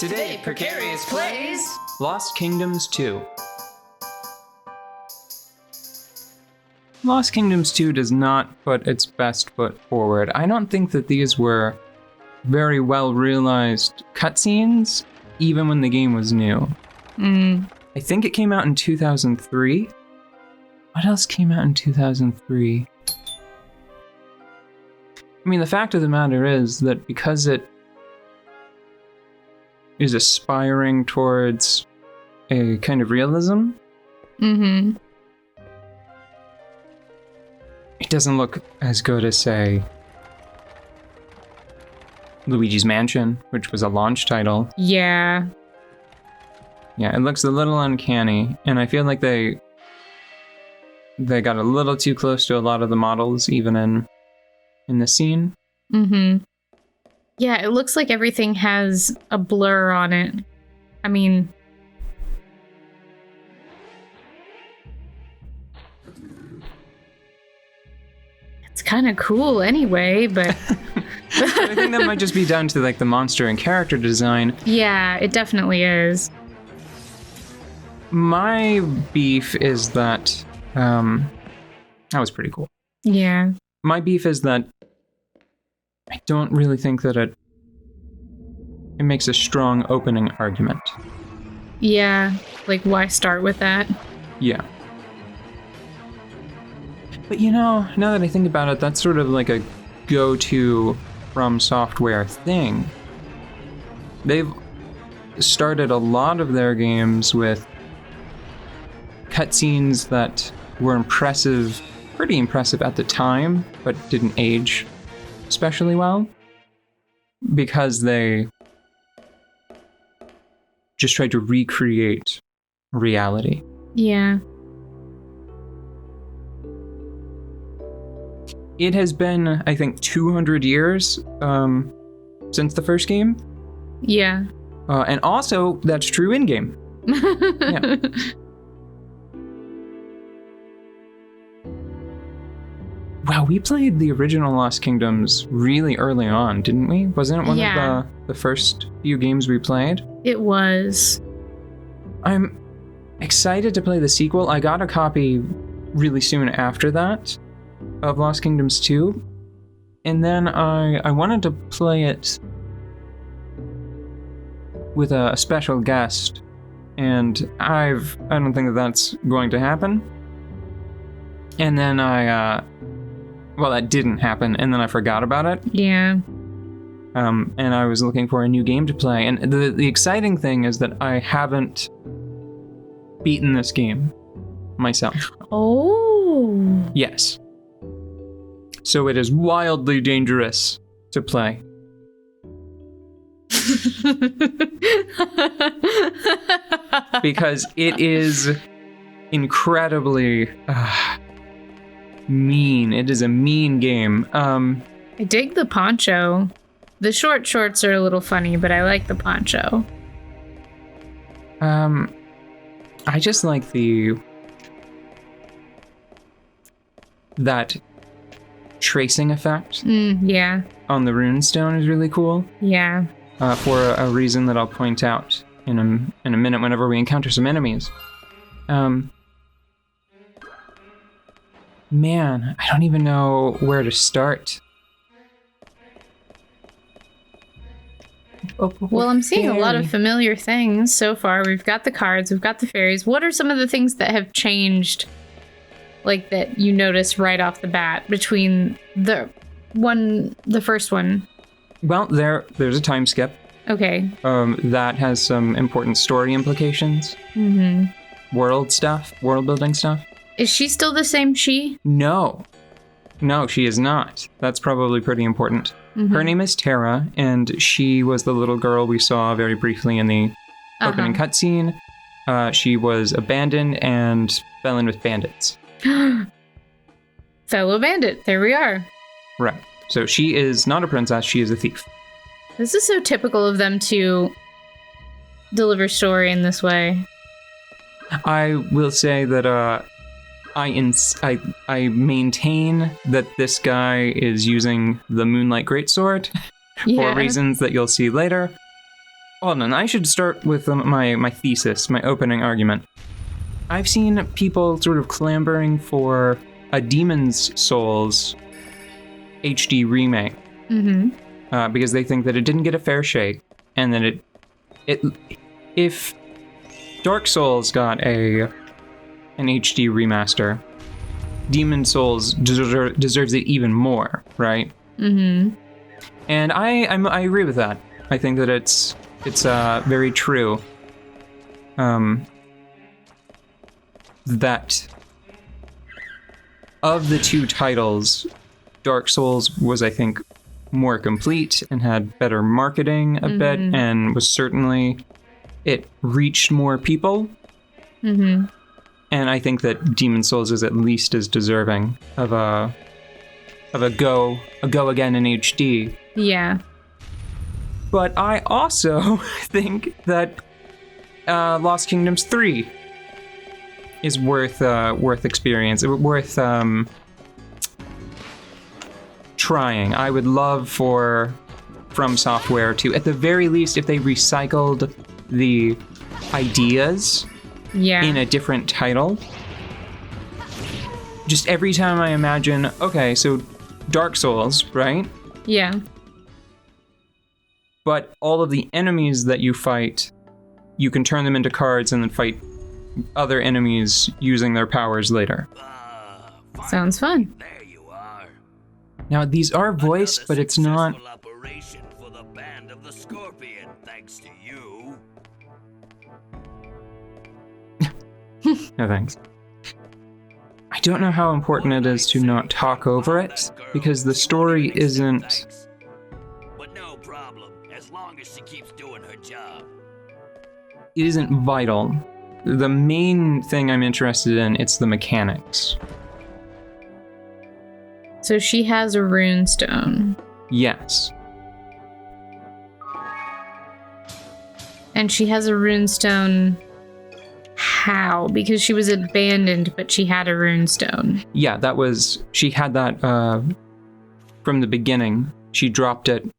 Today, Precarious plays Lost Kingdoms 2. Lost Kingdoms 2 does not put its best foot forward. I don't think that these were very well realized cutscenes, even when the game was new. I think it came out in 2003. What else came out in 2003? I mean, the fact of the matter is that because it is aspiring towards a kind of realism, it doesn't look as good as, say, Luigi's Mansion, which was a launch title. Yeah. Yeah, it looks a little uncanny, and I feel like they got a little too close to a lot of the models, even in the scene. Yeah, it looks like everything has a blur on it. I mean... It's kind of cool anyway, but... I think that might just be down to, like, the monster and character design. Yeah, it definitely is. My beef is that... that was pretty cool. Yeah. My beef is that I don't really think that it makes a strong opening argument. Yeah, like why start with that? Yeah. But you know, now that I think about it, that's sort of like a go-to From Software thing. They've started a lot of their games with cutscenes that were impressive, pretty impressive at the time, but didn't age especially well, because they just tried to recreate reality. Yeah. It has been, I think, 200 years since the first game. Yeah. And also, that's true in-game. Yeah. Wow, we played the original Lost Kingdoms really early on, didn't we? Wasn't it one of the first few games we played? It was. I'm excited to play the sequel. I got a copy really soon after that of Lost Kingdoms 2. And then I wanted to play it with a special guest. And I don't think that that's going to happen. And then well, that didn't happen, and then I forgot about it. Yeah. And I was looking for a new game to play. And the exciting thing is that I haven't beaten this game myself. Oh. Yes. So it is wildly dangerous to play. Because it is incredibly... mean. It is a mean game. I dig the poncho. The short shorts are a little funny, but I like the poncho. I just like that tracing effect. Yeah. On the runestone is really cool. Yeah. For a reason that I'll point out in a minute whenever we encounter some enemies. Man, I don't even know where to start. Well, I'm seeing a lot of familiar things so far. We've got the cards, we've got the fairies. What are some of the things that have changed, like that you notice right off the bat between the first one? Well, there's a time skip. Okay. That has some important story implications. World building stuff. Is she still the same she? No, she is not. That's probably pretty important. Her name is Tara, and she was the little girl we saw very briefly in the opening cutscene. She was abandoned and fell in with bandits. Fellow bandit, there we are. Right. So she is not a princess, she is a thief. This is so typical of them to deliver story in this way. I will say that I maintain that this guy is using the Moonlight Greatsword for reasons that you'll see later. hold on, I should start with my thesis, my opening argument. I've seen people sort of clamoring for a Demon's Souls HD remake. Because they think that it didn't get a fair shake, and that if Dark Souls got an HD remaster, Demon Souls deserves it even more, right? And I agree with that. I think that it's very true. That of the two titles, Dark Souls was, I think, more complete and had better marketing a bit, and was certainly, it reached more people. And I think that Demon Souls is at least as deserving of a go again in HD. Yeah. But I also think that Lost Kingdoms 3 is worth experience, worth trying. I would love for From Software to, at the very least, if they recycled the ideas in a different title. Just every time I imagine, okay, so Dark Souls, right? Yeah. But all of the enemies that you fight, you can turn them into cards and then fight other enemies using their powers later. Sounds fun. There you are. Now, these are voiced, but it's not... Operation for the Band of the Scorpion, thanks to you. No thanks. I don't know how important it is to not talk over it, because the story isn't... But no problem, as long as she keeps doing her job. It isn't vital. The main thing I'm interested in, it's the mechanics. So she has a rune stone. Yes. And she has a rune stone... How? Because she was abandoned, but she had a rune stone. Yeah, that was... She had that from the beginning. She dropped it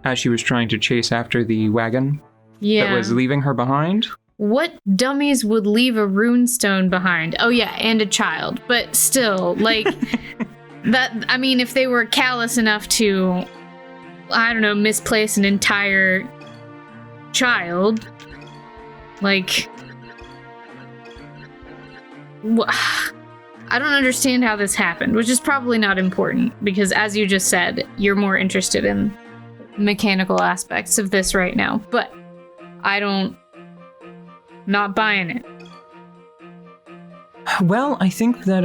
as she was trying to chase after the wagon that was leaving her behind. What dummies would leave a rune stone behind? Oh yeah, and a child. But still, like... that. I mean, if they were callous enough to... I don't know, misplace an entire child... Like... I don't understand how this happened, which is probably not important, because as you just said, you're more interested in mechanical aspects of this right now. But not buying it. Well, I think that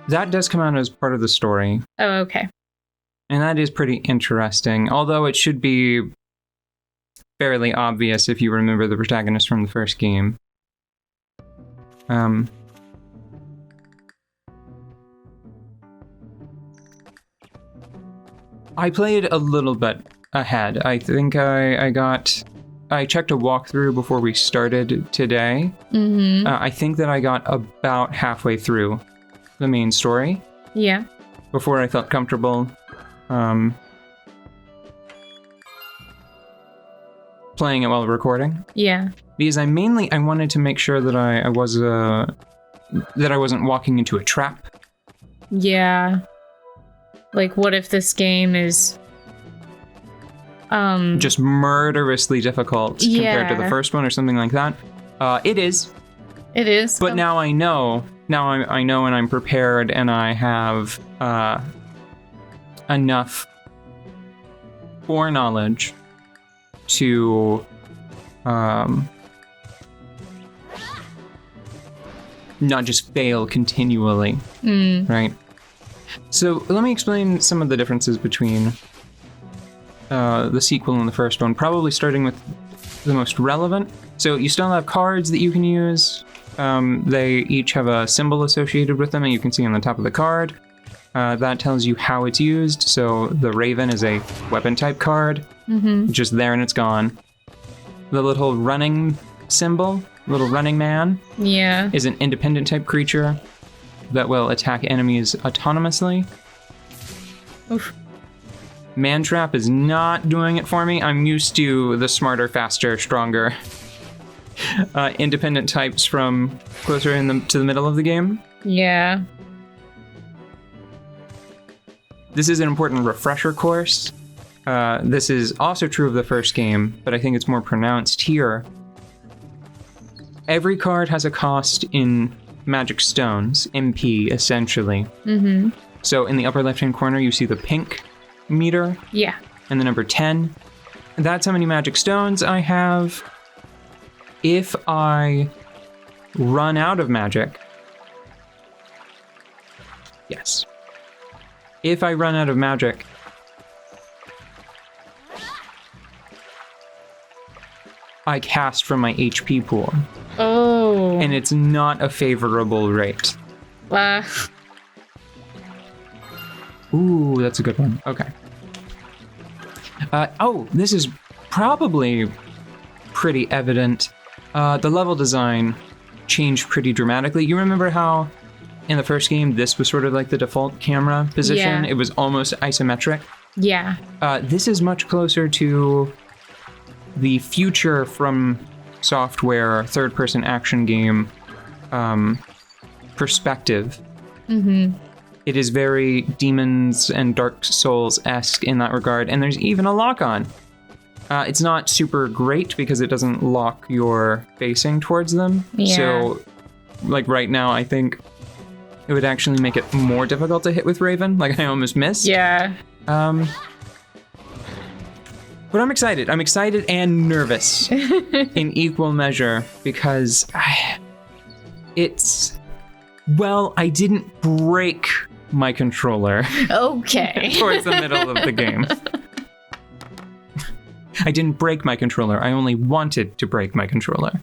that does come out as part of the story. Oh, okay. And that is pretty interesting, although it should be fairly obvious if you remember the protagonist from the first game. I played a little bit ahead. I think I checked a walkthrough before we started today. I think that I got about halfway through the main story. Yeah. Before I felt comfortable playing it while recording. Yeah. Because I wanted to make sure that I wasn't walking into a trap. Yeah. Like, what if this game is just murderously difficult compared to the first one or something like that? It is. It is. But now I know. Now I know, and I'm prepared, and I have enough foreknowledge to not just fail continually, right? So let me explain some of the differences between the sequel and the first one, probably starting with the most relevant. So you still have cards that you can use. They each have a symbol associated with them, and you can see on the top of the card. That tells you how it's used. So the Raven is a weapon type card, just there and it's gone. The little running symbol, little running man, is an independent type creature that will attack enemies autonomously. Oof. Mantrap is not doing it for me. I'm used to the smarter, faster, stronger, independent types from closer to the middle of the game. Yeah. This is an important refresher course. This is also true of the first game, but I think it's more pronounced here. Every card has a cost in magic stones, MP, essentially. Mm-hmm. So in the upper left-hand corner, you see the pink meter. Yeah. And the number 10. That's how many magic stones I have. If I run out of magic... Yes. If I run out of magic... I cast from my HP pool. Oh. And it's not a favorable rate. Ooh, that's a good one. Okay. This is probably pretty evident. The level design changed pretty dramatically. You remember how in the first game, this was sort of like the default camera position? Yeah. It was almost isometric. Yeah. This is much closer to the future from software third-person action game perspective. Mm-hmm. It is very Demons and Dark Souls-esque in that regard, and there's even a lock-on. It's not super great because it doesn't lock your facing towards them. Yeah. So, like right now, I think it would actually make it more difficult to hit with Raven. Like I almost missed. Yeah. But I'm excited. I'm excited and nervous in equal measure because I didn't break my controller. Okay. Towards the middle of the game. I didn't break my controller. I only wanted to break my controller.